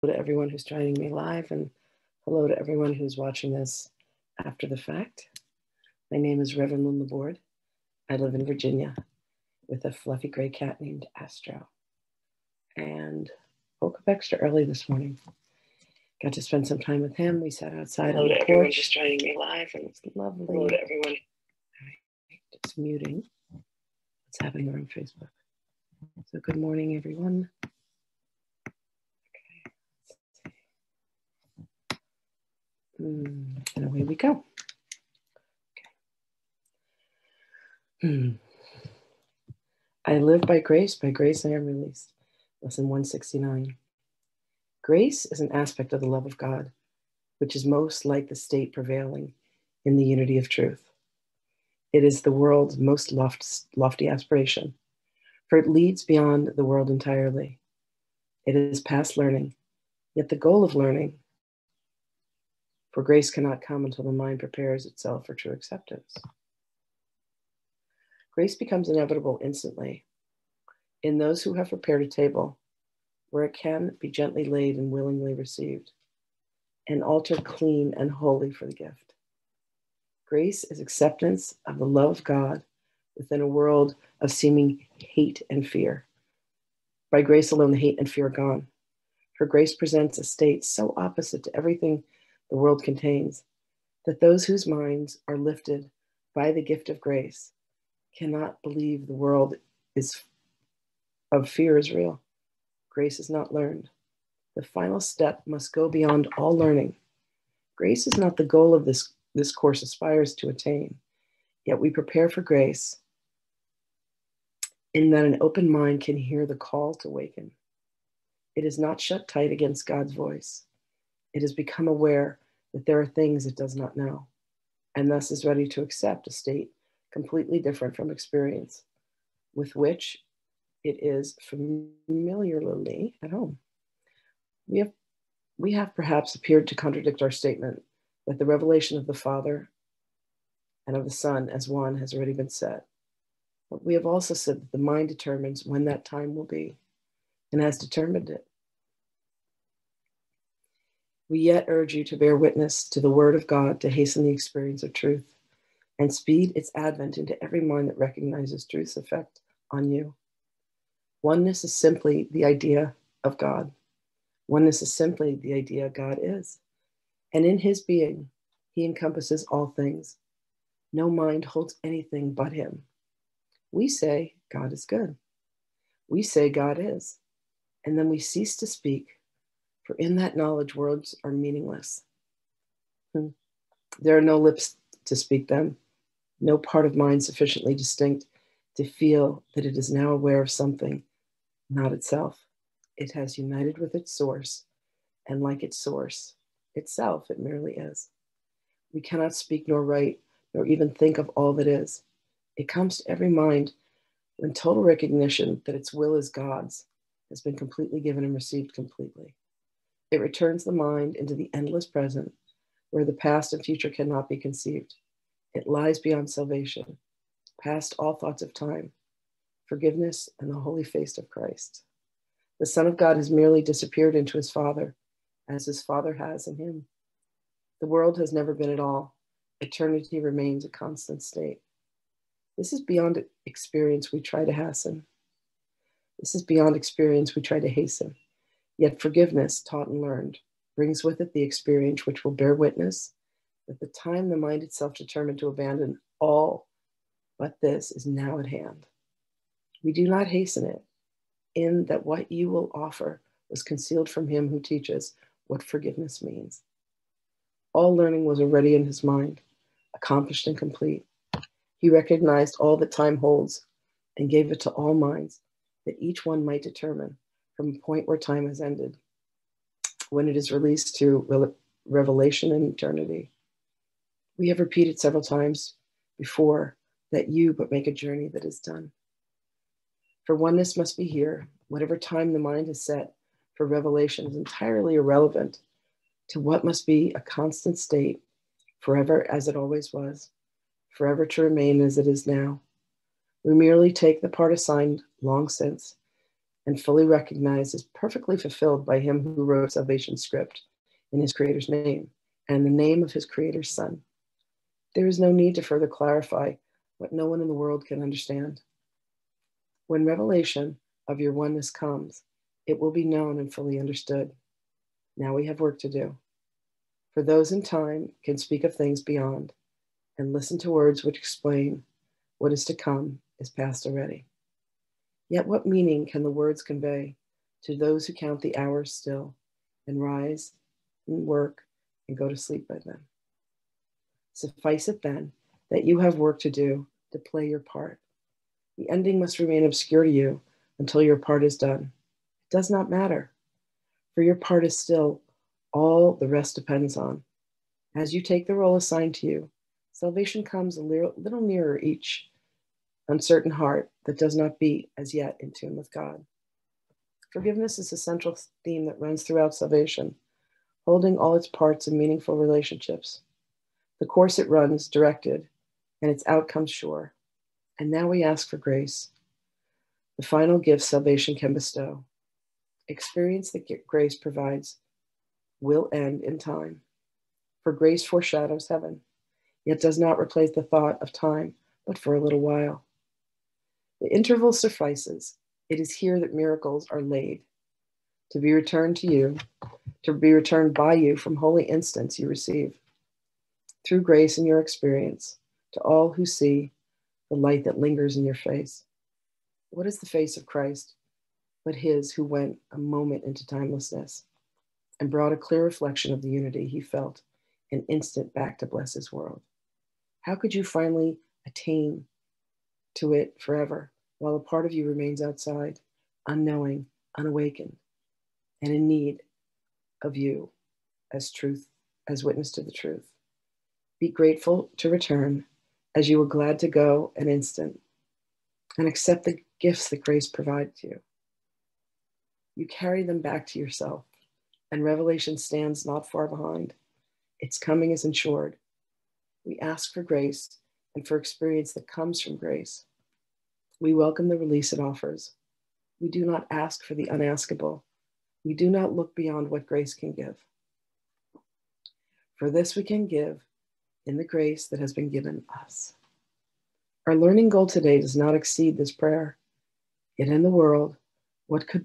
to everyone who's joining me live, and hello to everyone who's watching this after the fact. My name is Reverend Lynn LaBorde. I live in Virginia with a fluffy gray cat named Astro, and woke up extra early this morning. Got to spend some time with him. We sat outside on the porch. Just joining me live, and it's lovely. Hello to everyone. Just muting what's happening on Facebook. So good morning, everyone. And away we go. I live by grace I am released. Lesson 169. Grace is an aspect of the love of God, which is most like the state prevailing in the unity of truth. It is the world's most lofty aspiration, for it leads beyond the world entirely. It is past learning, yet the goal of learning, for grace cannot come until the mind prepares itself for true acceptance. Grace becomes inevitable instantly in those who have prepared a table where it can be gently laid and willingly received, and altered clean and holy for the gift. Grace is acceptance of the love of God within a world of seeming hate and fear. By grace alone, the hate and fear are gone. For grace presents a state so opposite to everything the world contains that those whose minds are lifted by the gift of grace cannot believe the world of fear is real. Grace is not learned. The final step must go beyond all learning. Grace is not the goal of this course aspires to attain, yet we prepare for grace in that an open mind can hear the call to awaken. It is not shut tight against God's voice. It has become aware that there are things it does not know, and thus is ready to accept a state completely different from experience, with which it is familiarly at home. We have perhaps appeared to contradict our statement that the revelation of the Father and of the Son as one has already been set. But we have also said that the mind determines when that time will be, and has determined it. We yet urge you to bear witness to the word of God to hasten the experience of truth and speed its advent into every mind that recognizes truth's effect on you. Oneness is simply the idea of God. Oneness is simply the idea God is. And in his being, he encompasses all things. No mind holds anything but him. We say God is good. We say God is. And then we cease to speak, for in that knowledge, words are meaningless. There are no lips to speak them, no part of mind sufficiently distinct to feel that it is now aware of something, not itself. It has united with its source, and like its source itself, it merely is. We cannot speak nor write, nor even think of all that is. It comes to every mind when total recognition that its will is God's has been completely given and received completely. It returns the mind into the endless present, where the past and future cannot be conceived. It lies beyond salvation, past all thoughts of time, forgiveness, and the holy face of Christ. The Son of God has merely disappeared into his Father, as his Father has in him. The world has never been at all. Eternity remains a constant state. This is beyond experience we try to hasten. Yet forgiveness, taught and learned, brings with it the experience which will bear witness that the time the mind itself determined to abandon all but this is now at hand. We do not hasten it, in that what you will offer was concealed from him who teaches what forgiveness means. All learning was already in his mind, accomplished and complete. He recognized all that time holds and gave it to all minds, that each one might determine from a point where time has ended, when it is released to revelation and eternity. We have repeated several times before that you but make a journey that is done. For oneness must be here. Whatever time the mind has set for revelation is entirely irrelevant to what must be a constant state, forever as it always was, forever to remain as it is now. We merely take the part assigned long since and fully recognized as perfectly fulfilled by him who wrote salvation's script in his creator's name and the name of his creator's son. There is no need to further clarify what no one in the world can understand. When revelation of your oneness comes, it will be known and fully understood. Now we have work to do. For those in time can speak of things beyond and listen to words which explain what is to come is past already. Yet what meaning can the words convey to those who count the hours still and rise and work and go to sleep by them? Suffice it then that you have work to do to play your part. The ending must remain obscure to you until your part is done. It does not matter, for your part is still all the rest depends on. As you take the role assigned to you, salvation comes a little nearer each uncertain heart that does not beat as yet in tune with God. Forgiveness is a central theme that runs throughout salvation, holding all its parts in meaningful relationships. The course it runs directed and its outcomes sure. And now we ask for grace, the final gift salvation can bestow. Experience that grace provides will end in time. For grace foreshadows heaven, yet does not replace the thought of time, but for a little while. The interval suffices. It is here that miracles are laid, to be returned to you, to be returned by you from holy instants you receive. Through grace in your experience, to all who see the light that lingers in your face. What is the face of Christ but his who went a moment into timelessness and brought a clear reflection of the unity he felt an instant back to bless his world? How could you finally attain to it forever while a part of you remains outside, unknowing, unawakened, and in need of you as truth, as witness to the truth? Be grateful to return as you were glad to go an instant, and accept the gifts that grace provides you. You carry them back to yourself, and revelation stands not far behind. Its coming is ensured. We ask for grace and for experience that comes from grace. We welcome the release it offers. We do not ask for the unaskable. We do not look beyond what grace can give. For this we can give in the grace that has been given us. Our learning goal today does not exceed this prayer. Yet in the world, what could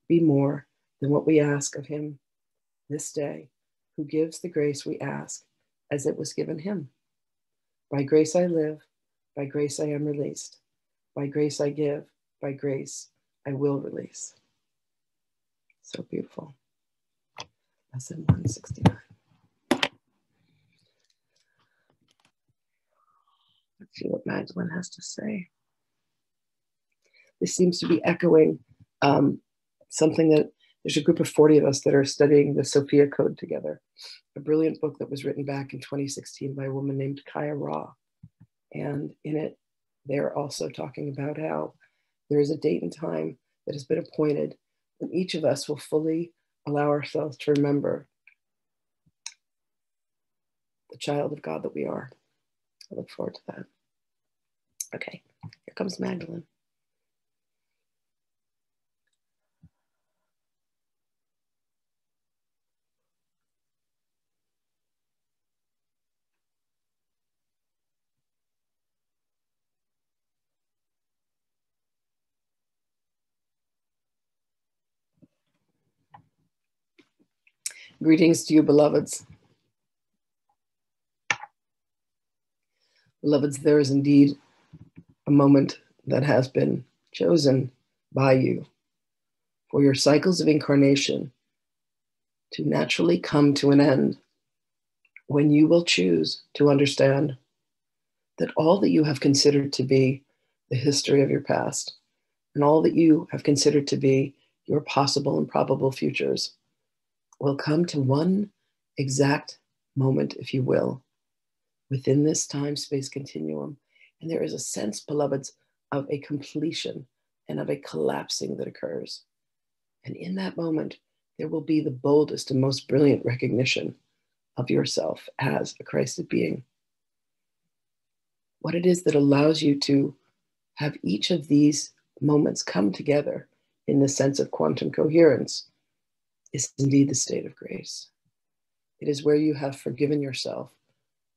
be more than what we ask of him this day, who gives the grace we ask as it was given him? By grace I live, by grace I am released. By grace I give, by grace I will release. So beautiful. Lesson 169. Let's see what Magdalene has to say. This seems to be echoing something that there's a group of 40 of us that are studying the Sophia Code together, a brilliant book that was written back in 2016 by a woman named Kaya Ra. And in it, they're also talking about how there is a date and time that has been appointed when each of us will fully allow ourselves to remember the child of God that we are. I look forward to that. Okay, here comes Magdalene. Greetings to you, beloveds. Beloveds, there is indeed a moment that has been chosen by you for your cycles of incarnation to naturally come to an end when you will choose to understand that all that you have considered to be the history of your past and all that you have considered to be your possible and probable futures will come to one exact moment, if you will, within this time-space continuum. And there is a sense, beloveds, of a completion and of a collapsing that occurs. And in that moment, there will be the boldest and most brilliant recognition of yourself as a Christed being. What it is that allows you to have each of these moments come together in the sense of quantum coherence, is indeed the state of grace. It is where you have forgiven yourself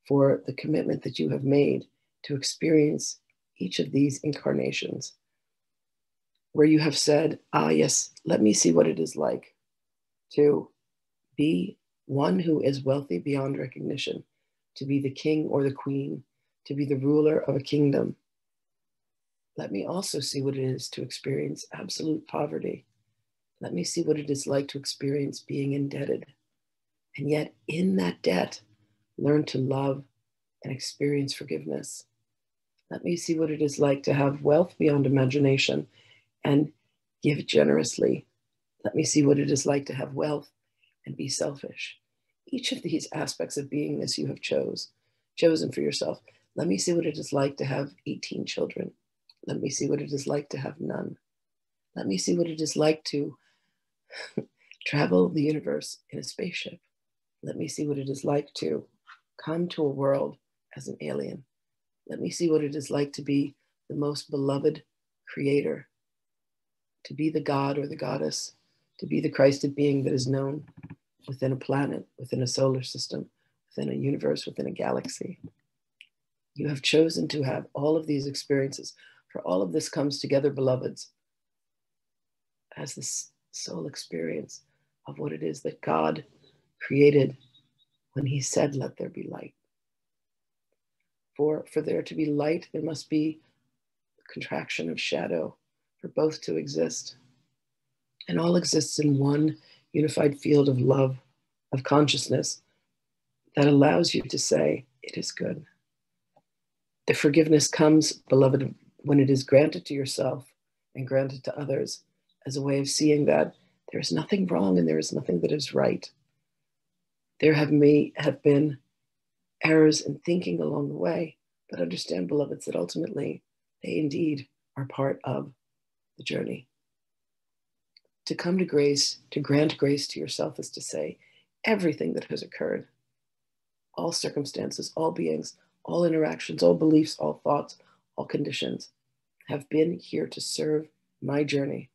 for the commitment that you have made to experience each of these incarnations, where you have said, yes, let me see what it is like to be one who is wealthy beyond recognition, to be the king or the queen, to be the ruler of a kingdom. Let me also see what it is to experience absolute poverty. Let me see what it is like to experience being indebted. And yet, in that debt, learn to love and experience forgiveness. Let me see what it is like to have wealth beyond imagination and give generously. Let me see what it is like to have wealth and be selfish. Each of these aspects of beingness you have chosen for yourself. Let me see what it is like to have 18 children. Let me see what it is like to have none. Let me see what it is like to travel the universe in a spaceship. Let me see what it is like to come to a world as an alien. Let me see what it is like to be the most beloved creator, to be the god or the goddess, to be the Christed being that is known within a planet, within a solar system, within a universe, within a galaxy. You have chosen to have all of these experiences, for all of this comes together, beloveds, as this soul experience of what it is that God created when he said, let there be light. For there to be light, there must be a contraction of shadow for both to exist. And all exists in one unified field of love, of consciousness, that allows you to say, it is good. The forgiveness comes, beloved, when it is granted to yourself and granted to others as a way of seeing that there is nothing wrong and there is nothing that is right. There may have been errors in thinking along the way, but understand, beloveds, that ultimately they indeed are part of the journey. To come to grace, to grant grace to yourself, is to say everything that has occurred, all circumstances, all beings, all interactions, all beliefs, all thoughts, all conditions have been here to serve my journey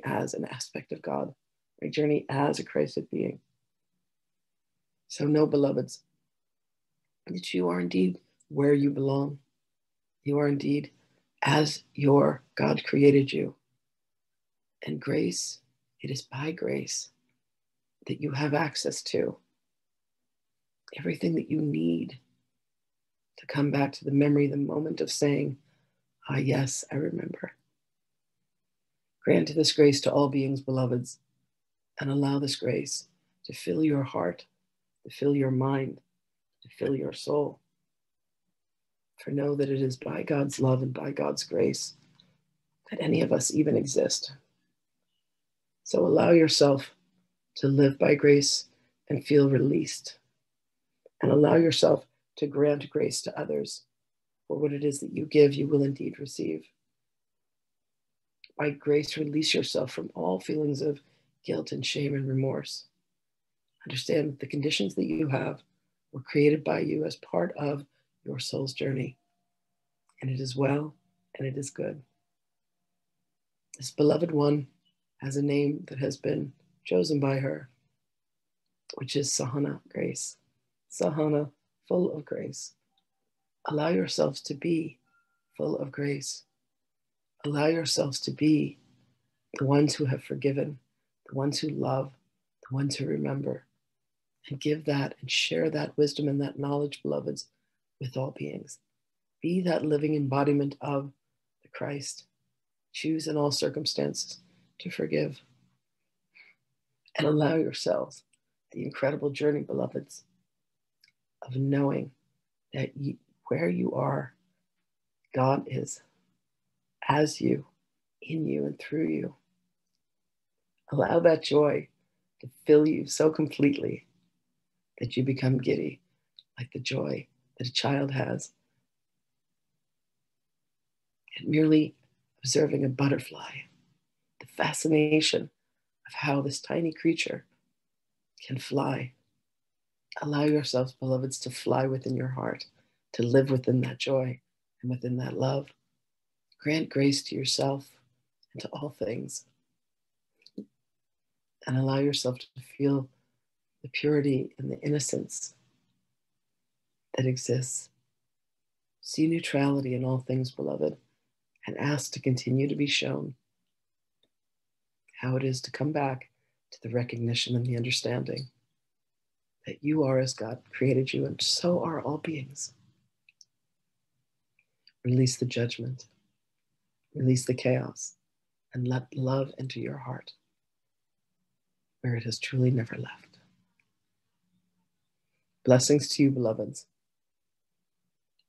as an aspect of God, my journey as a Christed being. So know, beloveds, that you are indeed where you belong. You are indeed as your God created you. And grace, it is by grace that you have access to everything that you need to come back to the memory, the moment of saying, yes, I remember. Grant this grace to all beings, beloveds, and allow this grace to fill your heart, to fill your mind, to fill your soul. For know that it is by God's love and by God's grace that any of us even exist. So allow yourself to live by grace and feel released. And allow yourself to grant grace to others. For what it is that you give, you will indeed receive. By grace, release yourself from all feelings of guilt and shame and remorse. Understand that the conditions that you have were created by you as part of your soul's journey. And it is well, and it is good. This beloved one has a name that has been chosen by her, which is Sahana, grace. Sahana, full of grace. Allow yourselves to be full of grace. Allow yourselves to be the ones who have forgiven, the ones who love, the ones who remember, and give that and share that wisdom and that knowledge, beloveds, with all beings. Be that living embodiment of the Christ. Choose in all circumstances to forgive. And allow yourselves the incredible journey, beloveds, of knowing that where you are, God is as you, in you, and through you. Allow that joy to fill you so completely that you become giddy, like the joy that a child has at merely observing a butterfly, the fascination of how this tiny creature can fly. Allow yourselves, beloveds, to fly within your heart, to live within that joy and within that love. Grant grace to yourself into all things. And allow yourself to feel the purity and the innocence that exists. See neutrality in all things, beloved, and ask to continue to be shown how it is to come back to the recognition and the understanding that you are as God created you, and so are all beings. Release the judgment, release the chaos, and let love enter your heart where it has truly never left. Blessings to you, beloveds.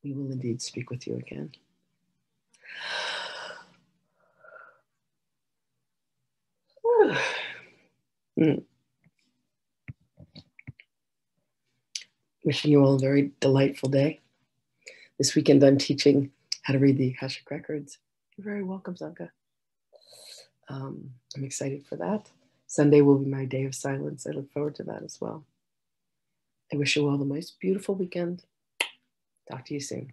We will indeed speak with you again. Wishing you all a very delightful day. This weekend I'm teaching how to read the Akashic Records. You're very welcome, Zanka. I'm excited for that. Sunday will be my day of silence. I look forward to that as well. I wish you all the most beautiful weekend. Talk to you soon.